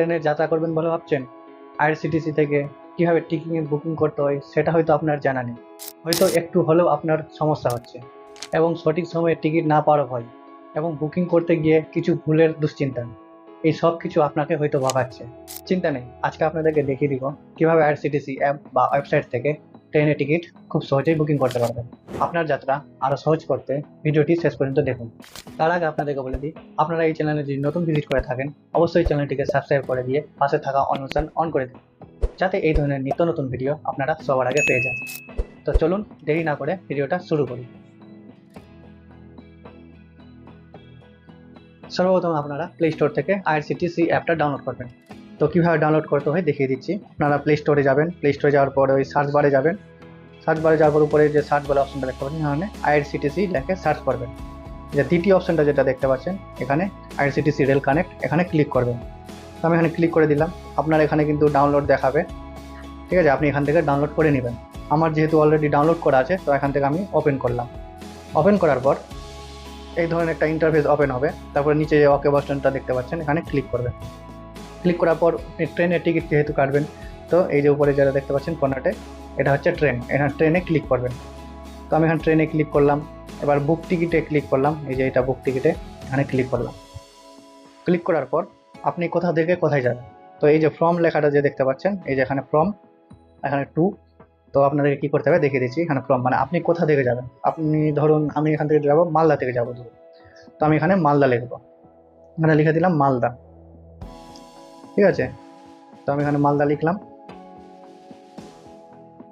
ট্রেনে যাত্রা করবেন বলে ভাবছেন, আইআরসিটিসি থেকে কিভাবে টিকিট বুকিং করতে হয় সেটা হয়তো আপনার জানা নেই। হয়তো একটু হলেও আপনার সমস্যা হচ্ছে, এবং সঠিক সময়ে টিকিট না পাওয়ার ভয়, এবং বুকিং করতে গিয়ে কিছু ভুলের দুশ্চিন্তা, এই সব কিছু আপনাকে হয়তো ভাবাচ্ছে। চিন্তা নেই, আজকে আপনাদেরকে দেখিয়ে দিব কিভাবে আইআরসিটিসি অ্যাপ বা ওয়েবসাইট থেকে ট্রেনের টিকিট খুব সহজেই বুকিং করতে পারবেন। আপনার যাত্রা আরও সহজ করতে ভিডিওটি শেষ পর্যন্ত দেখুন। তার আগে আপনাদেরকে বলে দিই, আপনারা এই চ্যানেলে যদি নতুন ভিজিট করে থাকেন, অবশ্যই চ্যানেলটিকে সাবস্ক্রাইব করে দিয়ে পাশে থাকা অন অন করে দিন, যাতে এই ধরনের নিত্য নতুন ভিডিও আপনারা সবার আগে পেয়ে যান। তো চলুন দেরি না করে ভিডিওটা শুরু করি। সর্বপ্রথম আপনারা প্লে স্টোর থেকে আইআরসিটিসি অ্যাপটা ডাউনলোড করবেন। তো কীভাবে ডাউনলোড করতে হয় দেখিয়ে দিচ্ছি। আপনারা প্লে স্টোরে যাবেন, প্লে স্টোরে যাওয়ার পর ওই সার্চ বারে যাবেন, সার্চ বারে যাওয়ার পর উপরে যে সার্চ বলে অপশনটা দেখতে পাচ্ছেন, এখানে আইআরসিটিসি লিখে সার্চ করবেন। যে দ্বিতীয় অপশনটা যেটা দেখতে পাচ্ছেন এখানে আইআরসিটিসি রেল কানেক্ট, এখানে ক্লিক করবেন। তো আমি এখানে ক্লিক করে দিলাম। আপনার এখানে কিন্তু ডাউনলোড দেখাবে, ঠিক আছে, আপনি এখান থেকে ডাউনলোড করে নেবেন। আমার যেহেতু অলরেডি ডাউনলোড করা আছে, তো এখান থেকে আমি ওপেন করলাম। ওপেন করার পর এই ধরনের একটা ইন্টারফেস ওপেন হবে। তারপর নিচে যে ওকে বাটনটা দেখতে পাচ্ছেন এখানে ক্লিক করবেন। ক্লিক করার পর ট্রেনের টিকিট যেহেতু কাটবেন, তো এই যে উপরে যারা দেখতে পাচ্ছেন কর্নারে, এটা হচ্ছে ট্রেন, এখানে ট্রেনে ক্লিক করবেন। তো আমি এখানে ট্রেনে ক্লিক করলাম। এবার বুক টিকিটে ক্লিক করলাম, এই যে এটা বুক টিকিটে এখানে ক্লিক করলাম। ক্লিক করার পর আপনি কোথা থেকে কোথায় যাবেন, তো এই যে ফ্রম লেখাটা যে দেখতে পাচ্ছেন, এই যে এখানে ফ্রম, এখানে টু। তো আপনাদেরকে কী করতে হবে দেখিয়ে দিচ্ছি। এখানে ফ্রম মানে আপনি কোথা থেকে যাবেন। আপনি ধরুন আমি এখান থেকে যাবো মালদা থেকে যাবো ধরুন, তো আমি এখানে মালদা লিখবো, এখানে লিখে দিলাম মালদা, ঠিক আছে। তো আমি এখানে মালদা লিখলাম।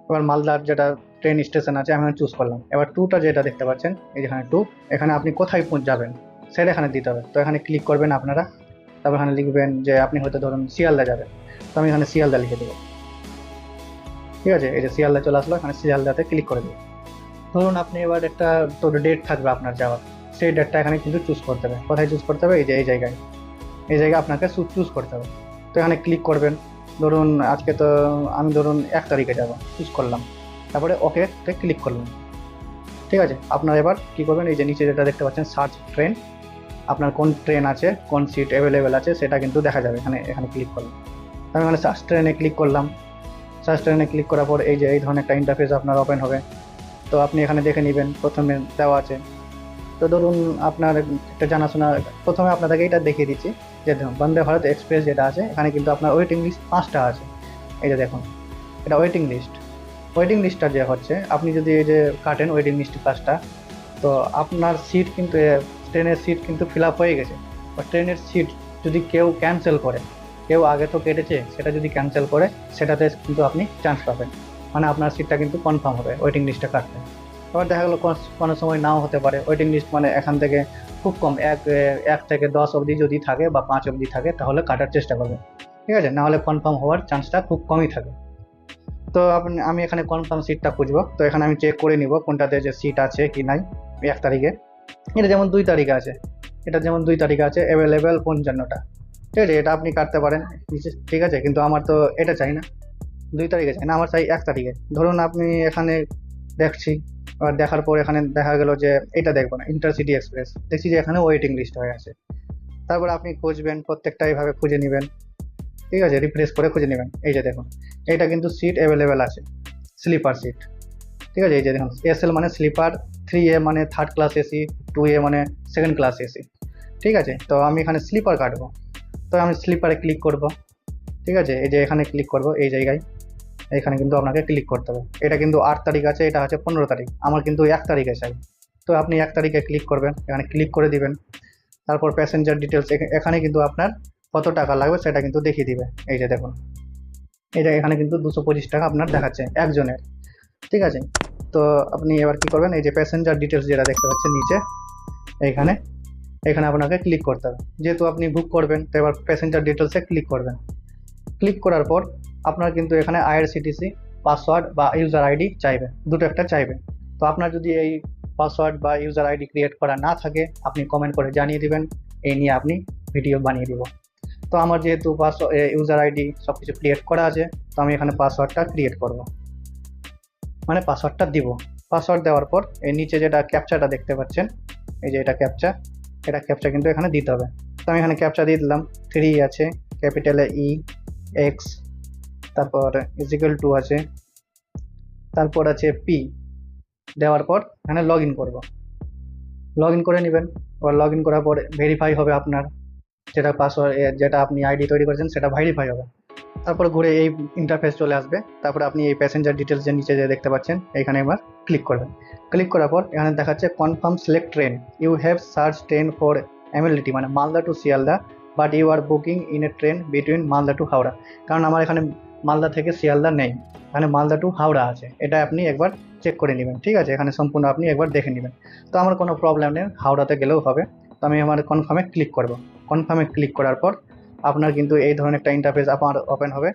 এবার মালদার যেটা ট্রেন স্টেশন আছে আমি চুজ করলাম। এবার টুটা যেটা দেখতে পাচ্ছেন, এই যেখানে টু, এখানে আপনি কোথায় যাবেন সেটা এখানে দিতে হবে। তো এখানে ক্লিক করবেন আপনারা। তারপর এখানে লিখবেন যে আপনি হয়তো ধরুন শিয়ালদা যাবেন, তো আমি এখানে শিয়ালদা লিখে দেবো, ঠিক আছে। এই যে শিয়ালদা চলে আসলো, এখানে শিয়ালদাতে ক্লিক করে দেবো। ধরুন আপনি এবার একটা তো ডেট থাকবে আপনার যাওয়ার, সেই ডেটটা এখানে কিন্তু চুজ করতে হবে। কোথায় চুজ করতে হবে, এই যে এই জায়গায়, এই জায়গায় আপনাকে চুজ করতে হবে। তো এখানে ক্লিক করবেন। ধরুন আজকে তো আমি ধরুন 1 তারিখে যাব, চুজ করলাম, তারপরে ওকেতে ক্লিক করলাম, ঠিক আছে। আপনারা এবার কী করবেন, এই যে নিচে যেটা দেখতে পাচ্ছেন সার্চ ট্রেন, আপনার কোন ট্রেন আছে, কোন সিট অ্যাভেলেবেল আছে সেটা কিন্তু দেখা যাবে এখানে। এখানে ক্লিক করলাম, আমি এখানে সার্চ ট্রেনে ক্লিক করলাম। সার্চ ট্রেনে ক্লিক করার পর এই যে এই ধরনের একটা ইন্টারফেস আপনার ওপেন হবে। তো আপনি এখানে দেখে নেবেন, প্রথমে দেওয়া আছে। তো ধরুন আপনার একটা জানাশোনা, প্রথমে আপনাদেরকে এটা দেখিয়ে দিচ্ছি যে দেখুন বন্দে ভারত এক্সপ্রেস যেটা আছে, এখানে কিন্তু আপনার ওয়েটিং লিস্ট 5টা আছে। এই যে দেখুন এটা ওয়েটিং লিস্ট। ওয়েটিং লিস্টটা যে হচ্ছে, আপনি যদি এই যে কাটেন ওয়েটিং লিস্ট 5টা, তো আপনার সিট কিন্তু ট্রেনের সিট কিন্তু ফিল আপ হয়ে গেছে। বা ট্রেনের সিট যদি কেউ ক্যান্সেল করে, কেউ আগে তো কেটেছে, সেটা যদি ক্যান্সেল করে, সেটাতে কিন্তু আপনি চান্স পাবেন, মানে আপনার সিটটা কিন্তু কনফার্ম হবে ওয়েটিং লিস্টে কাটতে। এবার দেখা গেলো কোনো সময় নাও হতে পারে। ওয়েটিং লিস্ট মানে এখান থেকে খুব কম, এক থেকে 10 অবধি যদি থাকে বা 5 অবধি থাকে, তাহলে কাটার চেষ্টা করবেন, ঠিক আছে। নাহলে কনফার্ম হওয়ার চান্সটা খুব কমই থাকে। তো আমি এখানে কনফার্ম সিটটা খুঁজবো। তো এখানে আমি চেক করে নিব কোনটাতে যে সিট আছে কি নাই। 1 তারিখে, এটা যেমন 2 তারিখে আছে, এটা যেমন 2 তারিখে আছে অ্যাভেলেবেল 55টা, ঠিক আছে। এটা আপনি কাটতে পারেন, ঠিক আছে, কিন্তু আমার তো এটা চাই না, 2 তারিখে চাই না, আমার চাই 1 তারিখে। ধরুন আপনি এখানে দেখছি, আর দেখার পর এখানে দেখা গেল যে এটা দেখবো না, ইন্টারসিটি এক্সপ্রেস, দেখছি যে এখানে ওয়েটিং লিস্ট হয়ে আছে। তারপর আপনি খুঁজবেন, প্রত্যেকটা এইভাবে খুঁজে নেবেন, ঠিক আছে, রিফ্রেশ করে খুঁজে নেবেন। এই যে দেখুন এটা কিন্তু সিট অ্যাভেলেবেল আছে, স্লিপার সিট, ঠিক আছে। এই যে দেখুন এসএল মানে স্লিপার, 3A মানে থার্ড ক্লাস এসি, 2A মানে সেকেন্ড ক্লাস এসি, ঠিক আছে। তো আমি এখানে স্লিপার কাটবো, তো আমি স্লিপারে ক্লিক করব, ঠিক আছে। এই যে এখানে ক্লিক করব, এই জায়গায় এখানে কিন্তু আপনাকে ক্লিক করতে হবে। এটা কিন্তু 8 তারিখ আছে, এটা হচ্ছে 15 তারিখ, আমার কিন্তু 1 তারিখে চাই। তো আপনি 1 তারিখে ক্লিক করবেন, এখানে ক্লিক করে দিবেন। তারপর প্যাসেঞ্জার ডিটেলস, এখানে কিন্তু আপনার কত টাকা লাগবে সেটা কিন্তু দেখিয়ে দিবে। এই যে দেখুন এটা এখানে কিন্তু 225 টাকা আপনার দেখাচ্ছে একজনের, ঠিক আছে। তো আপনি এবার কি করবেন, এই যে প্যাসেঞ্জার ডিটেলস যেটা দেখতে পাচ্ছেন নিচে, এইখানে এখানে আপনাকে ক্লিক করতে হবে। যেহেতু আপনি বুক করবেন, তো এবার প্যাসেঞ্জার ডিটেলসে ক্লিক করবেন। ক্লিক করার পর আপনার কিন্তু এখানে আইআরসিটিসি পাসওয়ার্ড বা ইউজার আইডি চাইবে, দুটো একটা চাইবে। তো আপনার যদি এই পাসওয়ার্ড বা ইউজার আইডি ক্রিয়েট করা না থাকে, আপনি কমেন্ট করে জানিয়ে দিবেন, এই নিয়ে আপনি ভিডিও বানিয়ে দিব। তো আমার যেহেতু ইউজার আইডি সব কিছু ক্রিয়েট করা আছে, তো আমি এখানে পাসওয়ার্ডটা ক্রিয়েট করব, মানে পাসওয়ার্ডটা দিব। পাসওয়ার্ড দেওয়ার পর এই নিচে যেটা ক্যাপচাটা দেখতে পাচ্ছেন, এই যে এটা ক্যাপচা, এটা ক্যাপচা কিন্তু এখানে দিতে হবে। তো আমি এখানে ক্যাপচা দিয়ে দিলাম, 3 আছে, ক্যাপিটালে ই এক্স, তারপর ইজিক্যাল টু আছে, তারপর আছে পি, দেওয়ার পর এখানে লগ ইন করবো। লগ ইন করে নেবেন। এবার লগ ইন করার পর ভেরিফাই হবে আপনার যেটা পাসওয়ার্ড, যেটা আপনি আইডি তৈরি করেছেন সেটা ভেরিফাই হবে। তারপর ঘুরে এই ইন্টারফেস চলে আসবে। তারপরে আপনি এই প্যাসেঞ্জার ডিটেলস যে নিচে যে দেখতে পাচ্ছেন এখানে এবার ক্লিক করবেন। ক্লিক করার পর এখানে দেখাচ্ছে confirm select train, you have search train for MLT মানে Malda to Sealdah, but you are booking in a train between Malda to Howrah. কারণ আমার এখানে মালদা থেকে শিয়ালদা নেই, এখানে মালদা টু হাওড়া আছে। এটা আপনি একবার চেক করে নেবেন, ঠিক আছে? এখানে সম্পূর্ণ আপনি একবার দেখে নেবেন। তো আমার কোনো প্রবলেম নেই, হাওড়াতে গেলেও হবে। তো আমি আমার কনফার্মে ক্লিক করব। কনফার্মে ক্লিক করার পর আপনার কিন্তু এই ধরনের একটা ইন্টারফেস আপনার ওপেন হবে।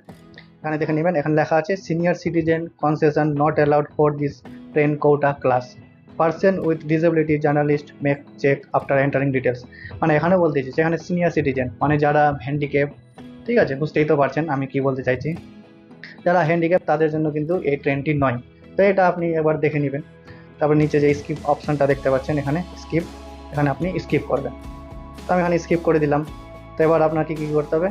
এখানে দেখে নেবেন, এখানে লেখা আছে senior citizen concession not allowed for this train quota class, person with disability journalist make check after entering details. মানে এখানে বলতেছি সেখানে সিনিয়র সিটিজেন মানে যারা হ্যান্ডিক্যাপ, ঠিক আছে? বুঝতেই তো পারছেন আমি কি বলতে চাইছি। যারা হ্যান্ডিক্যাপ তাদের জন্য কিন্তু এই ট্রেনটি নয়। তো এটা আপনি এবার দেখে নেবেন। তারপর নিচে যে স্কিপ অপশানটা দেখতে পাচ্ছেন এখানে স্কিপ, এখানে আপনি স্কিপ করবেন। তো আমি এখানে স্কিপ করে দিলাম। তো এবার আপনাকে কী করতে হবে,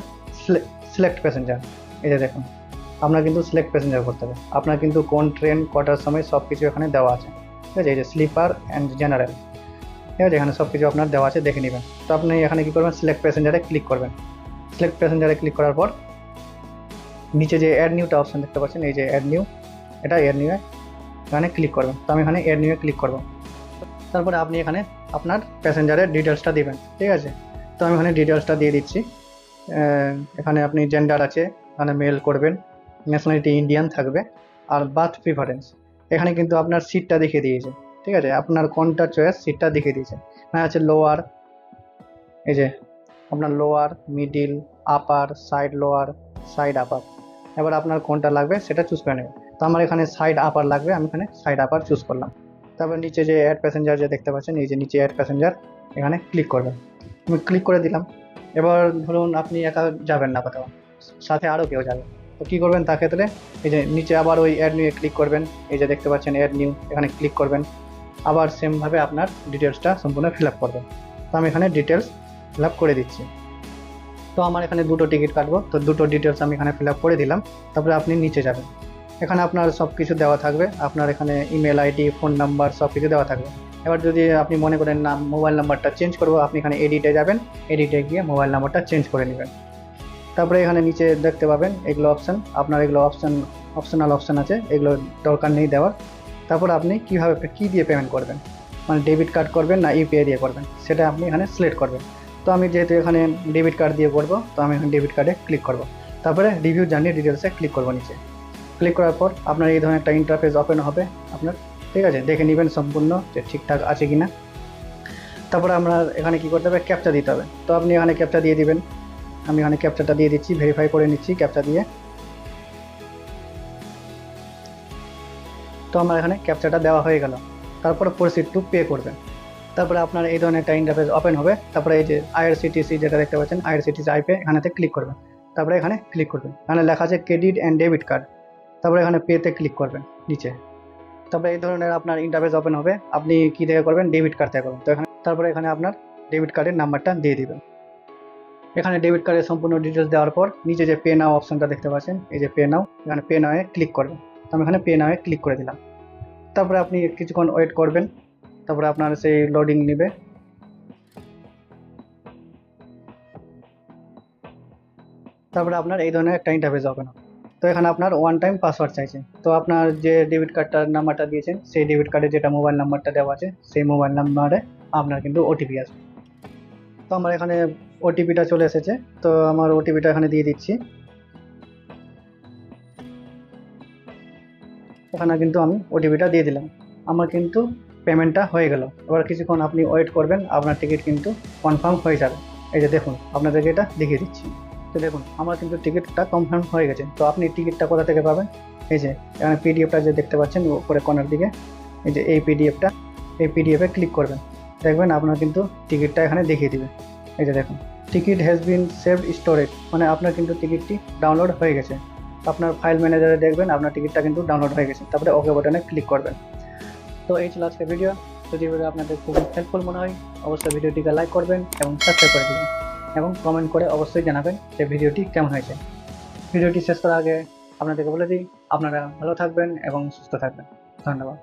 সিলেক্ট প্যাসেঞ্জার। এই যে দেখুন, আপনার কিন্তু সিলেক্ট প্যাসেঞ্জার করতে হবে। আপনার কিন্তু কোন ট্রেন কটার সময় সব কিছু এখানে দেওয়া আছে, ঠিক আছে? এই যে স্লিপার অ্যান্ড জেনারেল, ঠিক আছে? এখানে সব কিছু আপনার দেওয়া আছে, দেখে নেবেন। তো আপনি এখানে কী করবেন, সিলেক্ট প্যাসেঞ্জারে ক্লিক করবেন। সিলেক্ট প্যাসেঞ্জারে ক্লিক করার পর নিচে যে অ্যাড নিউটা অপশান দেখতে পাচ্ছেন, এই যে অ্যাড নিউ, এটা অ্যাড নিউ এখানে ক্লিক করবেন। তো আমি এখানে অ্যাড নিউয়ে ক্লিক করব। তারপরে আপনি এখানে আপনার প্যাসেঞ্জারের ডিটেলসটা দিবেন, ঠিক আছে? তো আমি এখানে ডিটেলসটা দিয়ে দিচ্ছি। এখানে আপনি জেন্ডার আছে, এখানে মেল করবেন, ন্যাশনালিটি ইন্ডিয়ান থাকবে, আর বার্থ প্রিফারেন্স এখানে কিন্তু আপনার সিটটা দেখিয়ে দিয়েছে, ঠিক আছে? আপনার কোনটা চয়েস সিটটা দেখিয়ে দিয়েছে। এখানে আছে লোয়ার, এই যে আপনার লোয়ার, মিডিল, আপার, সাইড লোয়ার, সাইড আপার। এবার আপনার কোনটা লাগবে সেটা চুজ করে নেবেন। তো আমার এখানে সাইড আপার লাগবে, আমি এখানে সাইড আপার চুজ করলাম। তারপর নিচে যে অ্যাড প্যাসেঞ্জার যে দেখতে পাচ্ছেন, এই যে নিচে অ্যাড প্যাসেঞ্জার, এখানে ক্লিক করবেন। আমি ক্লিক করে দিলাম। এবার ধরুন আপনি একা যাবেন না কোথাও, সাথে আরও কেউ যাবে, তো কী করবেন তার ক্ষেত্রে এই যে নিচে আবার ওই অ্যাড নিউয়ে ক্লিক করবেন। এই যে দেখতে পাচ্ছেন অ্যাড নিউ, এখানে ক্লিক করবেন। আবার সেমভাবে আপনার ডিটেলসটা সম্পূর্ণ ফিল আপ করবেন। তো আমি এখানে ডিটেলস ফিল আপ করে দিচ্ছি। তো আমার এখানে দুটো টিকিট কাটবো, তো দুটো ডিটেলস আমি এখানে ফিল আপ করে দিলাম। তারপরে আপনি নিচে যাবেন, এখানে আপনার সব কিছু দেওয়া থাকবে। আপনার এখানে ইমেল আইডি, ফোন নাম্বার সব কিছু দেওয়া থাকবে। এবার যদি আপনি মনে করেন না মোবাইল নাম্বারটা চেঞ্জ করবো, আপনি এখানে এডিটে যাবেন, এডিটে গিয়ে মোবাইল নাম্বারটা চেঞ্জ করে নেবেন। তারপরে এখানে নিচে দেখতে পাবেন এগুলো অপশান, আপনার এগুলো অপশনাল অপশান আছে, এগুলো দরকার নেই দেওয়ার। তারপর আপনি কীভাবে কী দিয়ে পেমেন্ট করবেন, মানে ডেবিট কার্ড করবেন না ইউপিআই দিয়ে করবেন, সেটা আপনি এখানে সিলেক্ট করবেন। তো আমি যেহেতু এখানে ডেবিট কার্ড দিয়ে করবো, তো আমি এখানে ডেবিট কার্ডে ক্লিক করব। তারপরে রিভিউ জার্নি ডিটেলসে ক্লিক করবো নিচে। ক্লিক করার পর আপনার এই ধরনের একটা ইন্টারফেস ওপেন হবে আপনার, ঠিক আছে? দেখে নেবেন সম্পূর্ণ যে ঠিকঠাক আছে কি না। তারপরে আমরা এখানে কী করতে হবে, ক্যাপচা দিতে হবে। তো আপনি এখানে ক্যাপচা দিয়ে দিবেন। আমি এখানে ক্যাপচাটা দিয়ে দিচ্ছি, ভেরিফাই করে নিচ্ছি ক্যাপচা দিয়ে। তো আমার এখানে ক্যাপচাটা দেওয়া হয়ে গেল। তারপরে প্রসিড টু পে করবেন। তারপরে আপনার এই ধরনের একটা ইন্টারফেস ওপেন হবে। তারপরে এই যে আইআরসিটিসি যেটা দেখতে পাচ্ছেন, আইআরসিটিসি আইপে, এখানেতে ক্লিক করবেন। তারপরে এখানে ক্লিক করবেন, এখানে লেখা আছে ক্রেডিট অ্যান্ড ডেবিট কার্ড। তারপরে এখানে পেতে ক্লিক করবেন নিচে। তারপরে এই ধরনের আপনার ইন্টারফেস ওপেন হবে। আপনি কী থেকে করবেন, ডেবিট কার্ড থেকে করবেন। তো এখানে তারপরে এখানে আপনার ডেবিট কার্ডের নাম্বারটা দিয়ে দিবেন। এখানে ডেবিট কার্ডের সম্পূর্ণ ডিটেলস দেওয়ার পর নিচে যে পে নাও অপশনটা দেখতে পাচ্ছেন, এই যে পে নাও, এখানে পে নাওয়ে ক্লিক করবেন। তো আমি এখানে পে নাওয়ে ক্লিক করে দিলাম। তারপরে আপনি কিছুক্ষণ ওয়েট করবেন। তারপরে আপনার সেই লোডিং নেবে। তারপরে আপনার এই ধরনের একটা ইন্টারফেস ওপেন হবে। তো এখানে আপনার ওয়ান টাইম পাসওয়ার্ড চাইছে। তো আপনার যে ডেবিট কার্ডটার নাম্বারটা দিয়েছেন, সেই ডেবিট কার্ডে যেটা মোবাইল নাম্বারটা দেওয়া আছে, সেই মোবাইল নাম্বারে আপনার কিন্তু ওটিপি আসবে। তো আমার এখানে ওটিপিটা চলে এসেছে। তো আমার ওটিপিটা এখানে দিয়ে দিচ্ছি। এখানে কিন্তু আমি ওটিপিটা দিয়ে দিলাম। আমার কিন্তু পেমেন্টটা হয়ে গেল। এবার কিছুক্ষণ আপনি ওয়েট করবেন, আপনার টিকিট কিন্তু কনফার্ম হয়ে যাবে। এই যে দেখুন, আপনাদেরকে এটা দেখিয়ে দিচ্ছি। তো দেখুন, আমার কিন্তু টিকিটটা কনফার্ম হয়ে গেছে। তো আপনি টিকিটটা কোথা থেকে পাবেন, এই যে এখানে পিডিএফটা যে দেখতে পাচ্ছেন উপরে কর্নার দিকে, এই যে এই পিডিএফটা, এই পিডিএফে ক্লিক করবেন। দেখবেন আপনার কিন্তু টিকিটটা এখানে দেখিয়ে দিবে। এই যে দেখুন, ticket has been saved storage, মানে আপনার কিন্তু টিকিটটি ডাউনলোড হয়ে গেছে। আপনার ফাইল ম্যানেজারে দেখবেন আপনার টিকিটটা কিন্তু ডাউনলোড হয়ে গেছে। তারপরে ওকে বাটনে ক্লিক করবেন। তো এই ছিল আজকের ভিডিও। যদি ভিডিও আপনাদের খুব হেল্পফুল মনে হয়, অবশ্যই ভিডিওটিকে লাইক করবেন এবং সাবস্ক্রাইব করে দেবেন এবং কমেন্ট করে অবশ্যই জানাবেন যে ভিডিওটি কেমন হয়েছে। ভিডিওটি শেষ করার আগে আপনাদেরকে বলে দিই, আপনারা ভালো থাকবেন এবং সুস্থ থাকবেন। ধন্যবাদ।